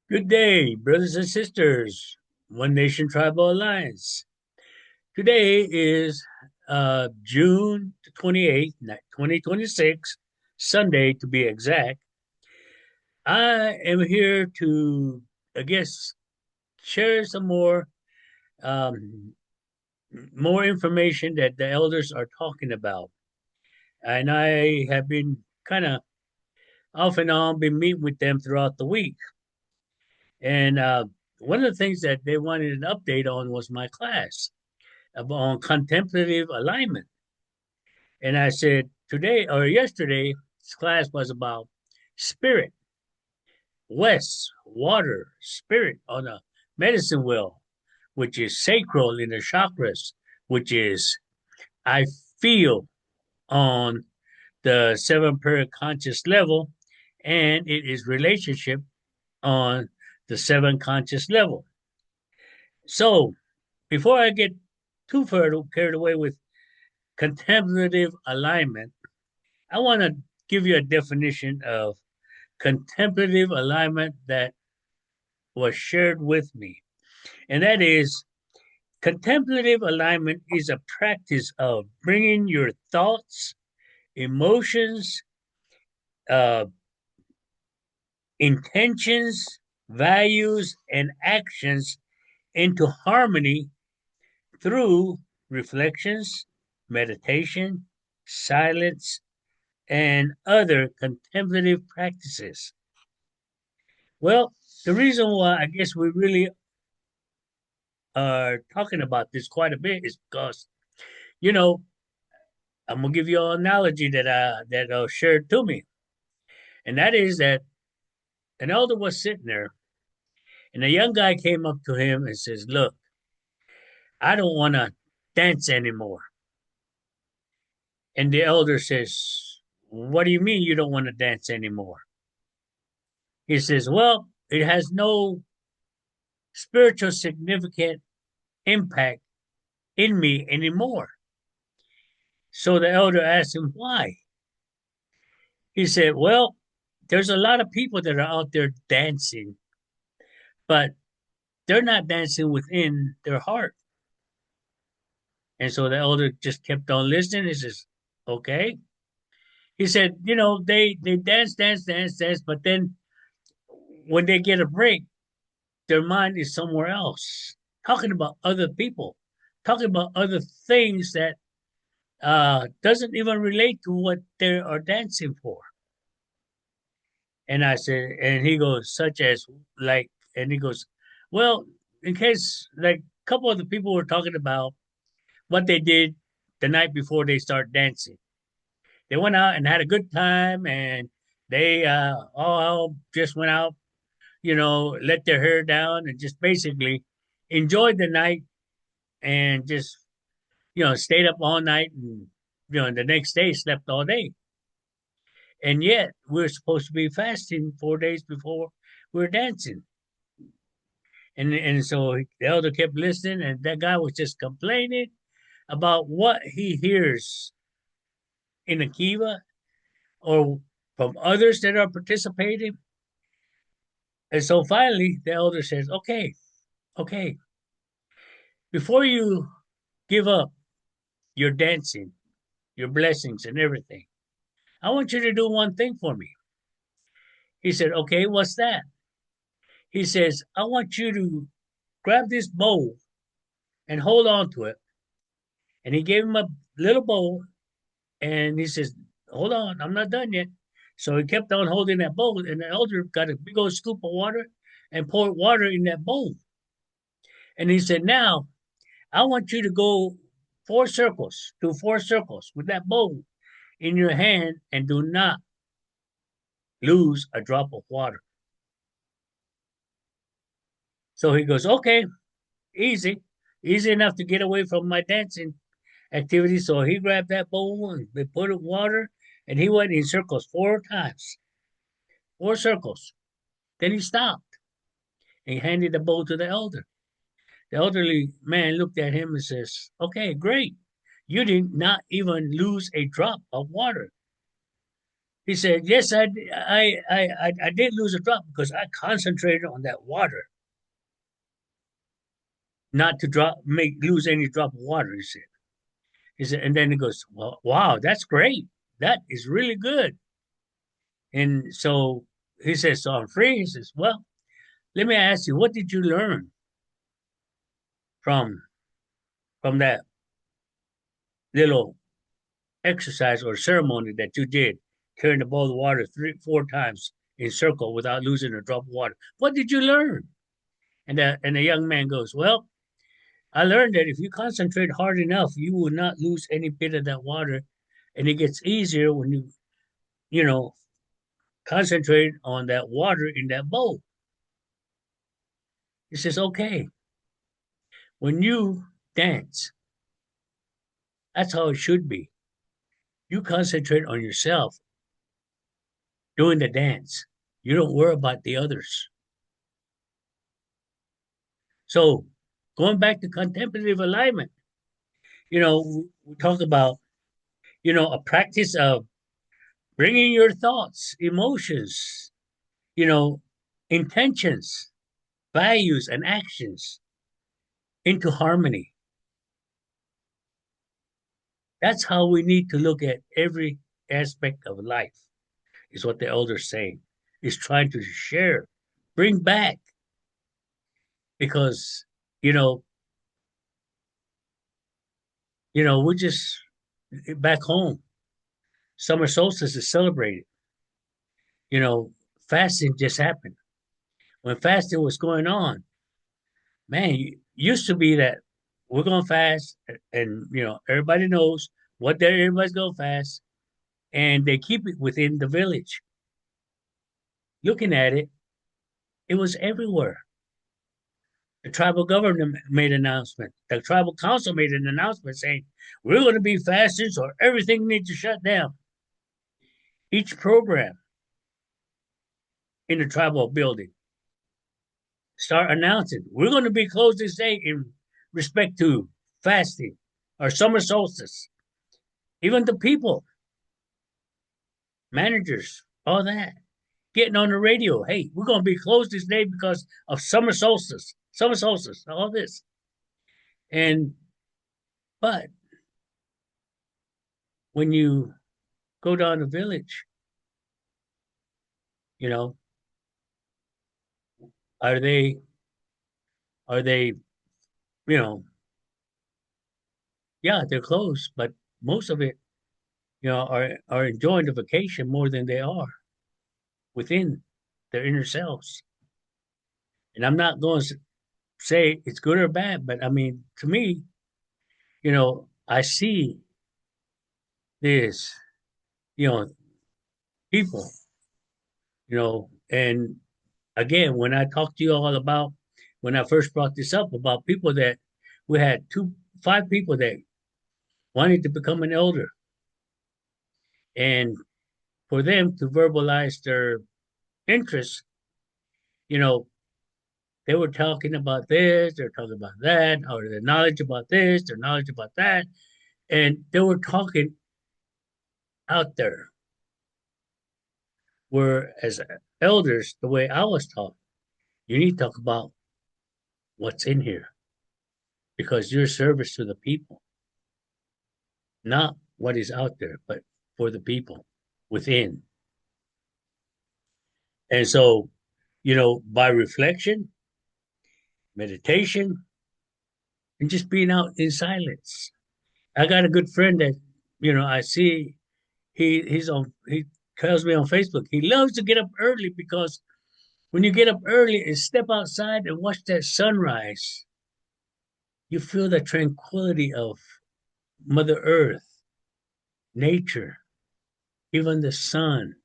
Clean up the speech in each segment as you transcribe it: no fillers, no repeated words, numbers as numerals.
Good day, brothers and sisters. One Nation Tribal Alliance. Today is June 28th, 2026, Sunday to be exact. I am here to, I guess, share some um, more information that the elders are talking about. And I have been kind of off and on, been meeting with them throughout the week. And one of the things that they wanted an update on was my class on contemplative alignment. And I said, today or yesterday, this class was about spirit, west, water, spirit on a medicine wheel, which is sacral in the chakras, which is I feel on the seven period conscious level, and it is relationship on the seven conscious level. So before I get too far carried away with contemplative alignment, I want to give you a definition of contemplative alignment that was shared with me. And that is contemplative alignment is a practice of bringing your thoughts, emotions, uh, intentions, values, and actions into harmony through reflections, meditation, silence, and other contemplative practices. Well, the reason why I guess we really are talking about this quite a bit is because, you know, I'm gonna give you an analogy that shared to me, and that is that an elder was sitting there, and a young guy came up to him and says, "Look, I don't want to dance anymore." And the elder says, "What do you mean you don't want to dance anymore?" He says, "Well, it has no spiritual significant impact in me anymore." So the elder asked him why. He said, "Well, there's a lot of people that are out there dancing, but they're not dancing within their heart." And so the elder just kept on listening. He says, "Okay." He said, they dance, dance, dance, dance, but then when they get a break, their mind is somewhere else, talking about other people, talking about other things that doesn't even relate to what they are dancing for." And I said, and he goes, such as like, and he goes, well, in case like a couple of the people were talking about what they did the night before they start dancing. They went out and had a good time, and they all just went out, let their hair down and just basically enjoyed the night and just, stayed up all night and, the next day slept all day. And yet we're supposed to be fasting 4 days before we're dancing. And so the elder kept listening, and that guy was just complaining about what he hears in the kiva or from others that are participating. And so finally, the elder says, "Okay, okay, before you give up your dancing, your blessings, and everything, I want you to do one thing for me." He said, "Okay, what's that?" He says, "I want you to grab this bowl and hold on to it." And he gave him a little bowl. And he says, "Hold on, I'm not done yet." So he kept on holding that bowl, and the elder got a big old scoop of water and poured water in that bowl. And he said, "Now, I want you to go 4 circles, do 4 circles with that bowl in your hand, and do not lose a drop of water." So he goes, "Okay, easy, easy enough to get away from my dancing activity." So he grabbed that bowl and they put it water, and he went in circles 4 times, 4 circles. Then he stopped and he handed the bowl to the elder. The elderly man looked at him and says, "Okay, great. You did not even lose a drop of water." He said, yes, I did lose a drop because I concentrated on that water, not to make lose any drop of water. He said, and then he goes, well, wow, that's great. That is really good. And so he says, so I'm free. He says, well, let me ask you, what did you learn from that little exercise or ceremony that you did, carrying the bowl of water 4 times in circle without losing a drop of water? What did you learn? And the young man goes, well, I learned that if you concentrate hard enough, you will not lose any bit of that water, and it gets easier when you know concentrate on that water in that bowl. He says, okay, when you dance, that's how it should be. You concentrate on yourself doing the dance. You don't worry about the others. So going back to contemplative alignment, we talk about, a practice of bringing your thoughts, emotions, you know, intentions, values, and actions into harmony. That's how we need to look at every aspect of life, is what the elders say, is trying to share, bring back, because, you know, we're just back home. Summer solstice is celebrated. You know, fasting just happened. When fasting was going on, man, used to be that we're going to fast, and everybody knows what day everybody's going to fast, and they keep it within the village. Looking at it, it was everywhere. The tribal government made an announcement. The tribal council made an announcement saying, we're going to be fasting, so everything needs to shut down. Each program in the tribal building start announcing, we're going to be closed this day in respect to fasting or summer solstice. Even the people, managers, all that, getting on the radio. Hey, we're going to be closed this day because of summer solstice, all this. And, but when you go down the village, you know, are they, are they, you know, yeah, they're closed, but most of it, are enjoying the vacation more than they are within their inner selves. And I'm not going to say it's good or bad, but I mean, to me, I see this, you know, people, and again, when I talked to you all about, when I first brought this up about people that we had 5 people that wanted to become an elder, and for them to verbalize their interests, you know, they were talking about this, they're talking about that, or their knowledge about this, their knowledge about that, and they were talking out there. Where as elders, the way I was taught, you need to talk about what's in here because your service to the people, not what is out there, but for the people within. And so, by reflection, meditation, and just being out in silence. I got a good friend that, I see he tells me on Facebook, he loves to get up early because when you get up early and step outside and watch that sunrise, you feel the tranquility of Mother Earth, nature, even the sun,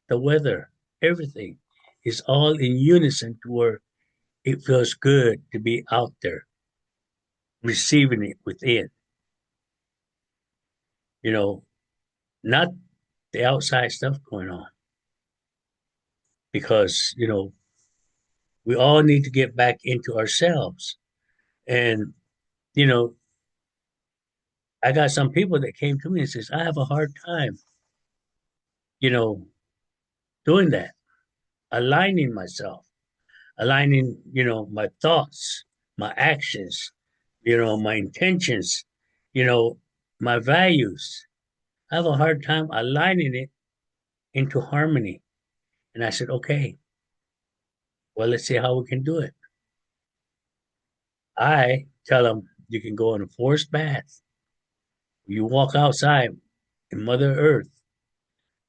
the weather, everything is all in unison to where it feels good to be out there, receiving it within, you know, not the outside stuff going on. Because, we all need to get back into ourselves. And, you know, I got some people that came to me and says, I have a hard time you know, doing that, aligning myself, aligning, my thoughts, my actions, my intentions, you know, my values. I have a hard time aligning it into harmony. And I said, okay, well, let's see how we can do it. I tell them you can go in a forest bath. You walk outside in Mother Earth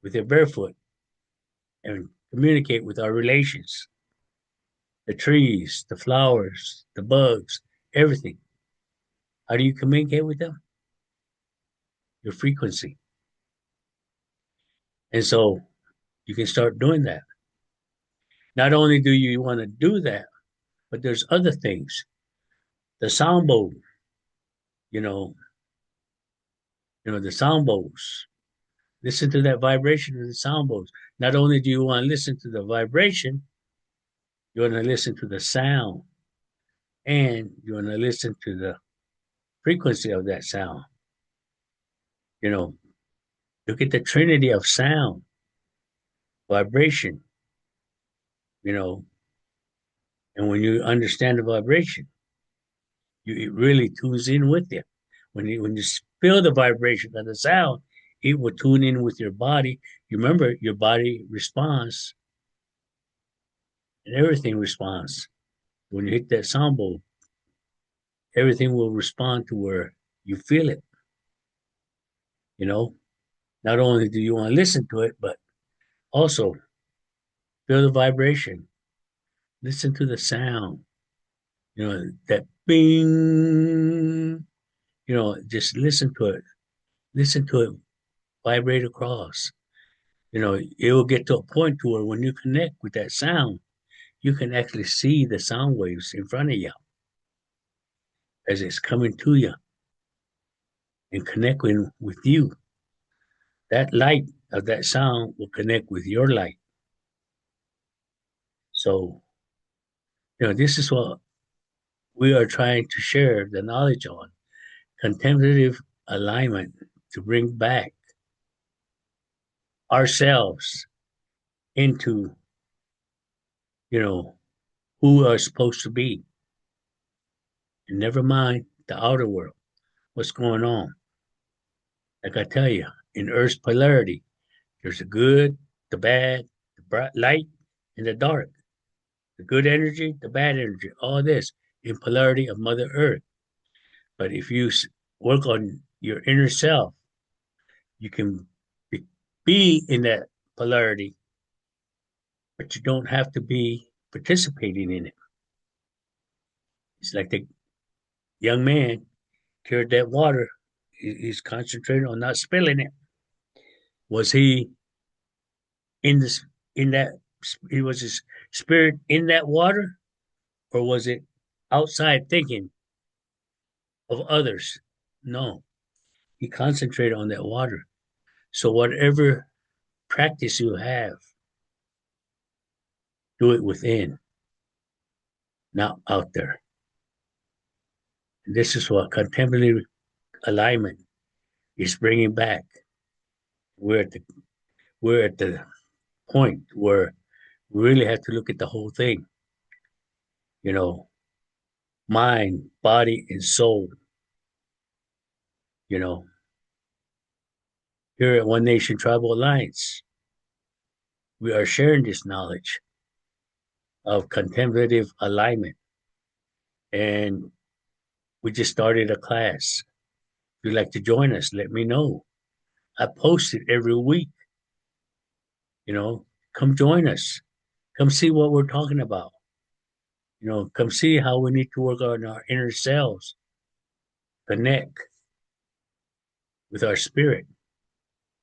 with your barefoot and communicate with our relations, the trees, the flowers, the bugs, everything. How do you communicate with them? Your frequency. And so you can start doing that. Not only do you want to do that, but there's other things. The sound bowl, you know, the sound bowls. Listen to that vibration of the sound bowls. Not only do you want to listen to the vibration, you want to listen to the sound, and you want to listen to the frequency of that sound. You know, look at the trinity of sound, vibration, you know, and when you understand the vibration, it really tunes in with you. When you feel the vibration of the sound, it will tune in with your body. You remember your body responds and everything responds. When you hit that sound bowl, everything will respond to where you feel it. You know, not only do you want to listen to it, but also feel the vibration. Listen to the sound. That bing. Just listen to it. Listen to it vibrate across. It will get to a point to where when you connect with that sound, you can actually see the sound waves in front of you as it's coming to you and connecting with you. That light of that sound will connect with your light. So, this is what we are trying to share the knowledge on contemplative alignment to bring back ourselves into, you know, who we are supposed to be. And never mind the outer world, what's going on. Like I tell you, in Earth's polarity, there's the good, the bad, the bright light, and the dark. The good energy, the bad energy, all this in polarity of Mother Earth. But if you work on your inner self, you can be in that polarity, but you don't have to be participating in it. It's like the young man carried that water. He's concentrating on not spilling it. Was he in this in that? He was his spirit in that water, or was it outside thinking of others? No, he concentrated on that water. So whatever practice you have, do it within, not out there. And this is what contemplative alignment is bringing back. We're at the we're at the point where we really have to look at the whole thing. You know, mind, body, and soul. You know, here at One Nation Tribal Alliance, we are sharing this knowledge of contemplative alignment. And we just started a class. If you'd like to join us, let me know. I post it every week. Come join us. Come see what we're talking about. Come see how we need to work on our inner selves, connect with our spirit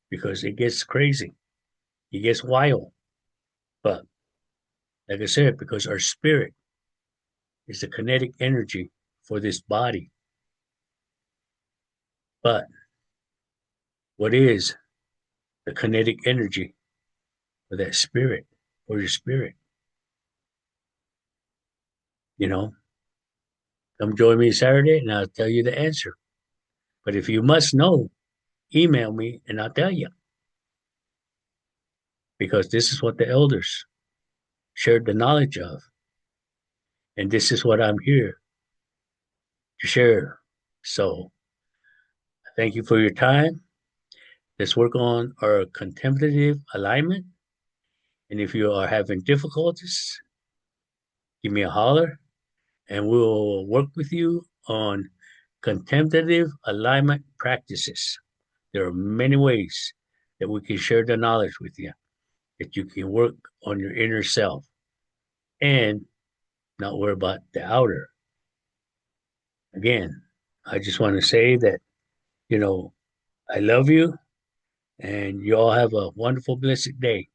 because it gets crazy. It gets wild. But like I said, because our spirit is the kinetic energy for this body. But what is the kinetic energy for that spirit, for your spirit? You know, come join me Saturday and I'll tell you the answer. But if you must know, email me and I'll tell you. because this is what the elders shared the knowledge of. And this is what I'm here to share. So thank you for your time. Let's work on our contemplative alignment. And if you are having difficulties, give me a holler and we'll work with you on contemplative alignment practices. There are many ways that we can share the knowledge with you, that you can work on your inner self and not worry about the outer. Again, I just want to say that, I love you and you all have a wonderful, blessed day.